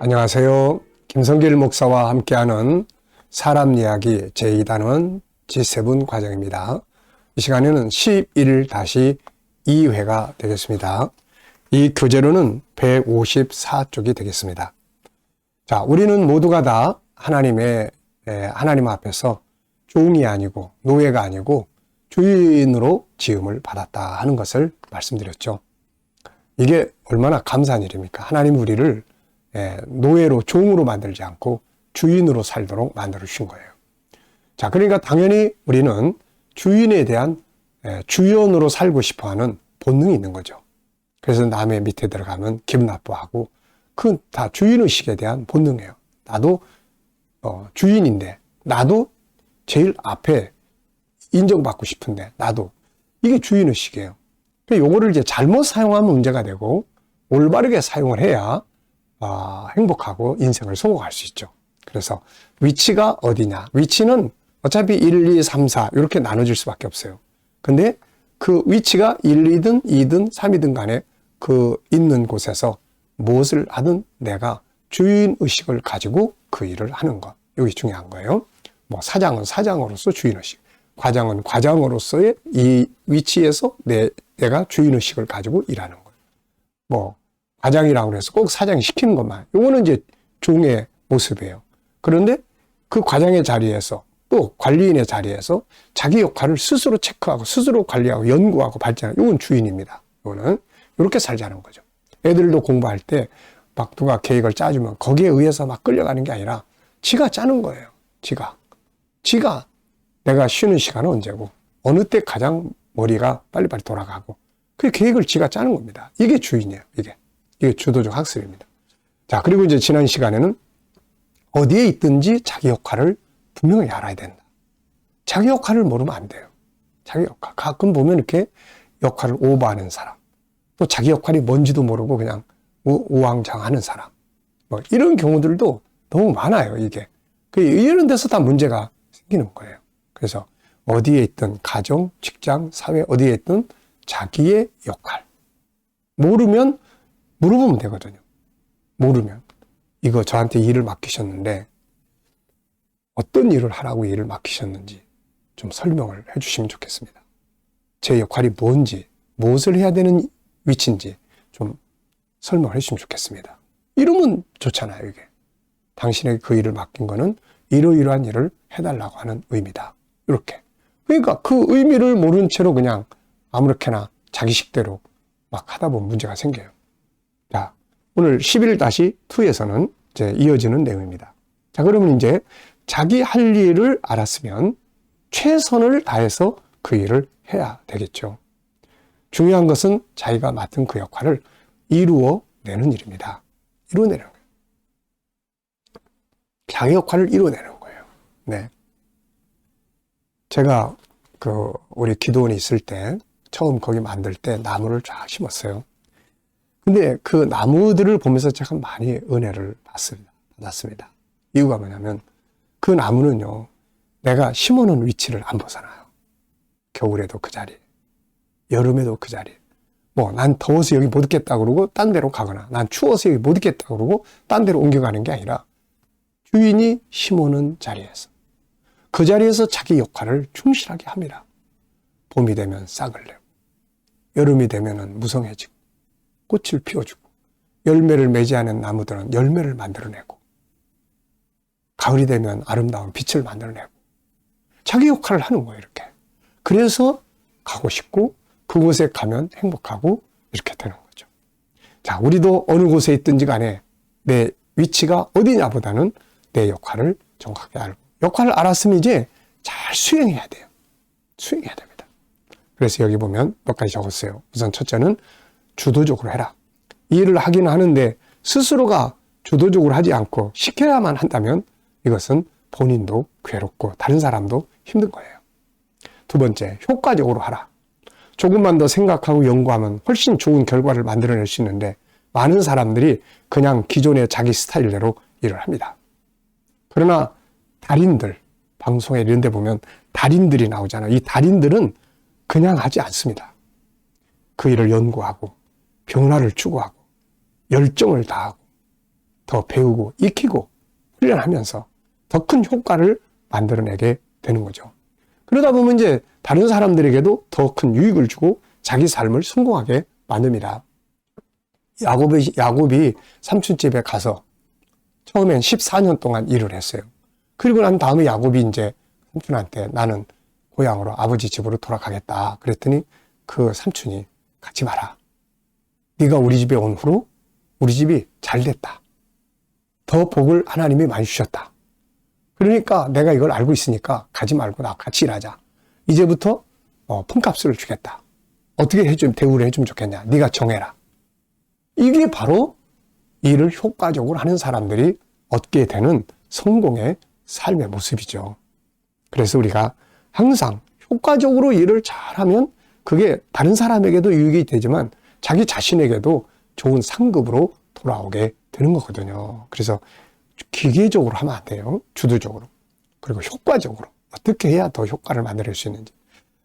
안녕하세요. 김성길 목사와 함께하는 사람 이야기 제2단원 G7 과정입니다. 이 시간에는 11-2회가 되겠습니다. 이 교재로는 154쪽이 되겠습니다. 자, 우리는 모두가 다 하나님 앞에서 종이 아니고 노예가 아니고 주인으로 지음을 받았다 하는 것을 말씀드렸죠. 이게 얼마나 감사한 일입니까? 하나님 우리를 노예로 종으로 만들지 않고 주인으로 살도록 만들어 주신 거예요. 자, 그러니까 당연히 우리는 주인에 대한 주연으로 살고 싶어하는 본능이 있는 거죠. 그래서 남의 밑에 들어가면 기분 나빠하고 그건 다 주인의식에 대한 본능이에요. 나도 주인인데 나도 제일 앞에 인정받고 싶은데 나도 이게 주인의식이에요. 요거를 이제 잘못 사용하면 문제가 되고 올바르게 사용을 해야 행복하고 인생을 소복할 수 있죠. 그래서 위치가 어디냐? 위치는 어차피 1, 2, 3, 4 이렇게 나눠질 수밖에 없어요. 근데 그 위치가 1, 2든 2든 3이든 간에 그 있는 곳에서 무엇을 하든 내가 주인의식을 가지고 그 일을 하는 것. 이게 중요한 거예요. 뭐 사장은 사장으로서 주인의식, 과장은 과장으로서의 이 위치에서 내가 주인의식을 가지고 일하는 거예요. 뭐 과장이라고 해서 꼭 사장이 시키는 것만. 이거는 이제 종의 모습이에요. 그런데 그 과장의 자리에서 또 관리인의 자리에서 자기 역할을 스스로 체크하고 스스로 관리하고 연구하고 발전하는 이건 주인입니다. 이거는 이렇게 살자는 거죠. 애들도 공부할 때 막 누가 계획을 짜주면 거기에 의해서 막 끌려가는 게 아니라 지가 짜는 거예요. 지가 내가 쉬는 시간은 언제고 어느 때 가장 머리가 빨리빨리 돌아가고 그 계획을 지가 짜는 겁니다. 이게 주인이에요. 이게 주도적 학습입니다. 자, 그리고 이제 지난 시간에는 어디에 있든지 자기 역할을 분명히 알아야 된다. 자기 역할을 모르면 안 돼요. 자기 역할. 가끔 보면 이렇게 역할을 오버하는 사람, 또 자기 역할이 뭔지도 모르고 그냥 우왕좌왕하는 사람, 뭐 이런 경우들도 너무 많아요. 이게 이런 데서 다 문제가 생기는 거예요. 그래서 어디에 있든 가정, 직장, 사회 어디에 있든 자기의 역할 모르면 물어보면 되거든요. 모르면 이거 저한테 일을 맡기셨는데 어떤 일을 하라고 일을 맡기셨는지 좀 설명을 해주시면 좋겠습니다. 제 역할이 뭔지, 무엇을 해야 되는 위치인지 좀 설명을 해주시면 좋겠습니다. 이러면 좋잖아요. 이게 당신에게 그 일을 맡긴 거는 이러이러한 일을 해달라고 하는 의미다. 이렇게. 그러니까 그 의미를 모른 채로 그냥 아무렇게나 자기 식대로 막 하다 보면 문제가 생겨요. 자, 오늘 11-2에서는 이제 이어지는 내용입니다. 자, 그러면 이제 자기 할 일을 알았으면 최선을 다해서 그 일을 해야 되겠죠. 중요한 것은 자기가 맡은 그 역할을 이루어내는 일입니다. 이루어내는 거예요. 자기 역할을 이루어내는 거예요. 네. 제가 우리 기도원이 있을 때 처음 거기 만들 때 나무를 쫙 심었어요. 근데 그 나무들을 보면서 제가 많이 은혜를 받았습니다. 이유가 뭐냐면 그 나무는요, 내가 심어놓은 위치를 안 벗어나요. 겨울에도 그 자리, 여름에도 그 자리. 뭐 난 더워서 여기 못 있겠다 그러고 딴 데로 가거나 난 추워서 여기 못 있겠다 그러고 딴 데로 옮겨가는 게 아니라 주인이 심어놓은 자리에서 그 자리에서 자기 역할을 충실하게 합니다. 봄이 되면 싹을 내고 여름이 되면 무성해지고 꽃을 피워주고 열매를 맺지 않은 나무들은 열매를 만들어내고 가을이 되면 아름다운 빛을 만들어내고 자기 역할을 하는 거예요. 이렇게. 그래서 가고 싶고 그곳에 가면 행복하고 이렇게 되는 거죠. 자, 우리도 어느 곳에 있든지 간에 내 위치가 어디냐보다는 내 역할을 정확하게 알고 역할을 알았으면 이제 잘 수행해야 돼요. 수행해야 됩니다. 그래서 여기 보면 몇 가지 적었어요. 우선 첫째는 주도적으로 해라. 이 일을 하긴 하는데 스스로가 주도적으로 하지 않고 시켜야만 한다면 이것은 본인도 괴롭고 다른 사람도 힘든 거예요. 두 번째, 효과적으로 하라. 조금만 더 생각하고 연구하면 훨씬 좋은 결과를 만들어낼 수 있는데 많은 사람들이 그냥 기존의 자기 스타일대로 일을 합니다. 그러나 달인들, 방송에 이런 데 보면 달인들이 나오잖아요. 이 달인들은 그냥 하지 않습니다. 그 일을 연구하고 변화를 추구하고 열정을 다하고 더 배우고 익히고 훈련하면서 더 큰 효과를 만들어내게 되는 거죠. 그러다 보면 이제 다른 사람들에게도 더 큰 유익을 주고 자기 삶을 성공하게 만듭니다. 야곱이 삼촌 집에 가서 처음엔 14년 동안 일을 했어요. 그리고 난 다음에 야곱이 이제 삼촌한테 나는 고향으로 아버지 집으로 돌아가겠다. 그랬더니 그 삼촌이 가지 마라. 네가 우리 집에 온 후로 우리 집이 잘 됐다. 더 복을 하나님이 많이 주셨다. 그러니까 내가 이걸 알고 있으니까 가지 말고 나 같이 일하자. 이제부터 품값을 주겠다. 어떻게 대우를 해주면 좋겠냐. 네가 정해라. 이게 바로 일을 효과적으로 하는 사람들이 얻게 되는 성공의 삶의 모습이죠. 그래서 우리가 항상 효과적으로 일을 잘하면 그게 다른 사람에게도 유익이 되지만 자기 자신에게도 좋은 상급으로 돌아오게 되는 거거든요. 그래서 기계적으로 하면 안 돼요. 주도적으로. 그리고 효과적으로. 어떻게 해야 더 효과를 만들 수 있는지.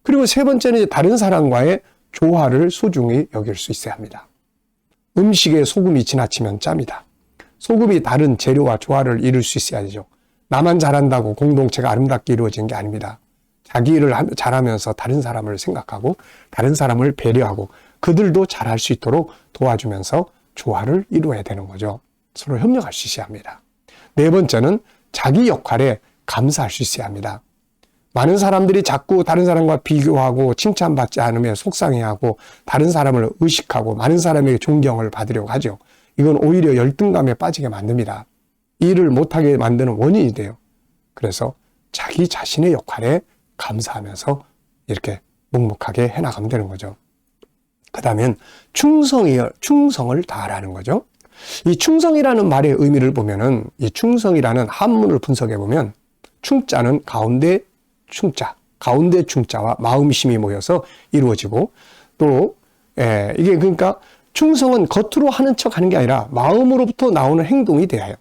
그리고 세 번째는 다른 사람과의 조화를 소중히 여길 수 있어야 합니다. 음식에 소금이 지나치면 짭니다. 소금이 다른 재료와 조화를 이룰 수 있어야 되죠. 나만 잘한다고 공동체가 아름답게 이루어지는 게 아닙니다. 자기 일을 잘하면서 다른 사람을 생각하고 다른 사람을 배려하고 그들도 잘할 수 있도록 도와주면서 조화를 이루어야 되는 거죠. 서로 협력할 수 있어야 합니다. 네 번째는 자기 역할에 감사할 수 있어야 합니다. 많은 사람들이 자꾸 다른 사람과 비교하고 칭찬받지 않으면 속상해하고 다른 사람을 의식하고 많은 사람에게 존경을 받으려고 하죠. 이건 오히려 열등감에 빠지게 만듭니다. 일을 못하게 만드는 원인이 돼요. 그래서 자기 자신의 역할에 감사하면서 이렇게 묵묵하게 해나가면 되는 거죠. 그 다음엔 충성을 다하라는 거죠. 이 충성이라는 말의 의미를 보면은 이 충성이라는 한문을 분석해 보면 충자는 가운데 충자와 마음심이 모여서 이루어지고 또 이게 그러니까 충성은 겉으로 하는 척 하는 게 아니라 마음으로부터 나오는 행동이 돼야 해요.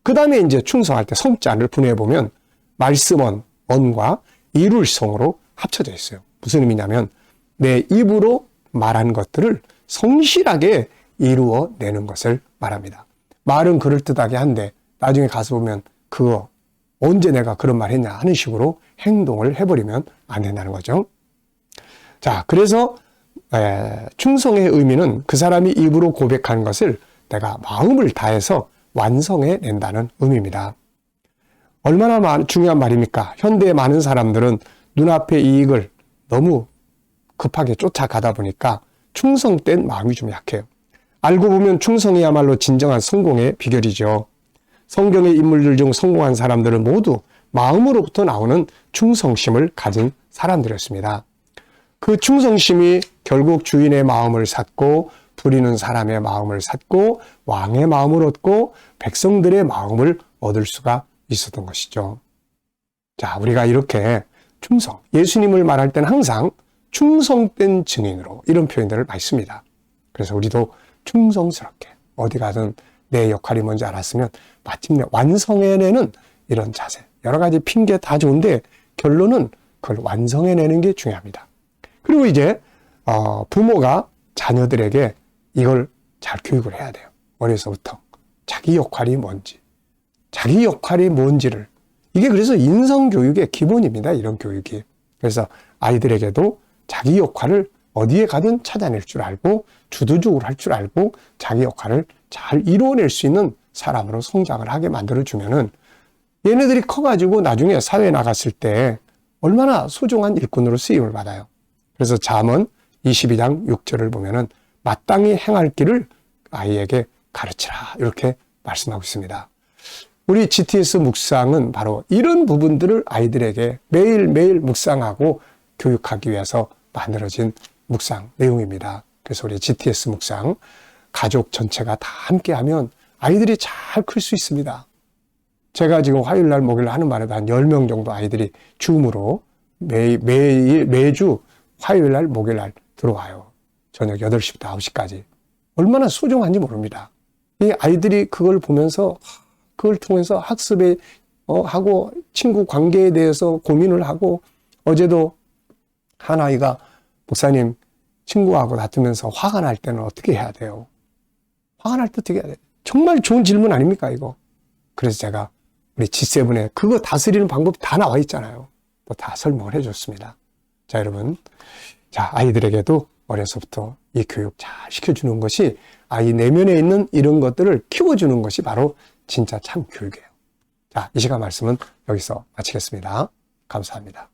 그 다음에 이제 충성할 때 성자를 분해해 보면 말씀언과 이룰성으로 합쳐져 있어요. 무슨 의미냐면 내 입으로 말한 것들을 성실하게 이루어내는 것을 말합니다. 말은 그럴듯하게 한데 나중에 가서 보면 그거 언제 내가 그런 말 했냐 하는 식으로 행동을 해버리면 안 된다는 거죠. 자, 그래서 충성의 의미는 그 사람이 입으로 고백한 것을 내가 마음을 다해서 완성해 낸다는 의미입니다. 얼마나 중요한 말입니까? 현대의 많은 사람들은 눈앞의 이익을 너무 급하게 쫓아가다 보니까 충성된 마음이 좀 약해요. 알고 보면 충성이야말로 진정한 성공의 비결이죠. 성경의 인물들 중 성공한 사람들은 모두 마음으로부터 나오는 충성심을 가진 사람들이었습니다. 그 충성심이 결국 주인의 마음을 샀고 부리는 사람의 마음을 샀고 왕의 마음을 얻고 백성들의 마음을 얻을 수가 있었던 것이죠. 자, 우리가 이렇게 충성, 예수님을 말할 때는 항상 충성된 증인으로 이런 표현들을 많이 씁니다. 그래서 우리도 충성스럽게 어디 가든 내 역할이 뭔지 알았으면 마침내 완성해내는 이런 자세. 여러 가지 핑계 다 좋은데 결론은 그걸 완성해내는 게 중요합니다. 그리고 이제 부모가 자녀들에게 이걸 잘 교육을 해야 돼요. 어려서부터. 자기 역할이 뭔지를. 이게 그래서 인성교육의 기본입니다. 이런 교육이. 그래서 아이들에게도 자기 역할을 어디에 가든 찾아낼 줄 알고 주도적으로 할 줄 알고 자기 역할을 잘 이루어낼 수 있는 사람으로 성장을 하게 만들어주면은 얘네들이 커가지고 나중에 사회에 나갔을 때 얼마나 소중한 일꾼으로 쓰임을 받아요. 그래서 잠언 22장 6절을 보면은 마땅히 행할 길을 아이에게 가르치라 이렇게 말씀하고 있습니다. 우리 GTS 묵상은 바로 이런 부분들을 아이들에게 매일매일 묵상하고 교육하기 위해서 만들어진 묵상 내용입니다. 그래서 우리 GTS 묵상 가족 전체가 다 함께하면 아이들이 잘 클 수 있습니다. 제가 지금 화요일날 목요일날 하는 말에도 한 10명 정도 아이들이 줌으로 매주 화요일날 목요일날 들어와요. 저녁 8시부터 9시까지. 얼마나 소중한지 모릅니다. 이 아이들이 그걸 보면서 그걸 통해서 학습에 하고 친구 관계에 대해서 고민을 하고 어제도 한 아이가 목사님 친구하고 다투면서 화가 날 때는 어떻게 해야 돼요? 화가 날 때 어떻게 해야 돼요? 정말 좋은 질문 아닙니까, 이거? 그래서 제가 우리 G7에 그거 다스리는 방법이 다 나와 있잖아요. 또 다 설명을 해줬습니다. 자, 여러분. 자, 아이들에게도 어려서부터 이 교육 잘 시켜주는 것이 아이 내면에 있는 이런 것들을 키워주는 것이 바로 진짜 참 교육이에요. 자, 이 시간 말씀은 여기서 마치겠습니다. 감사합니다.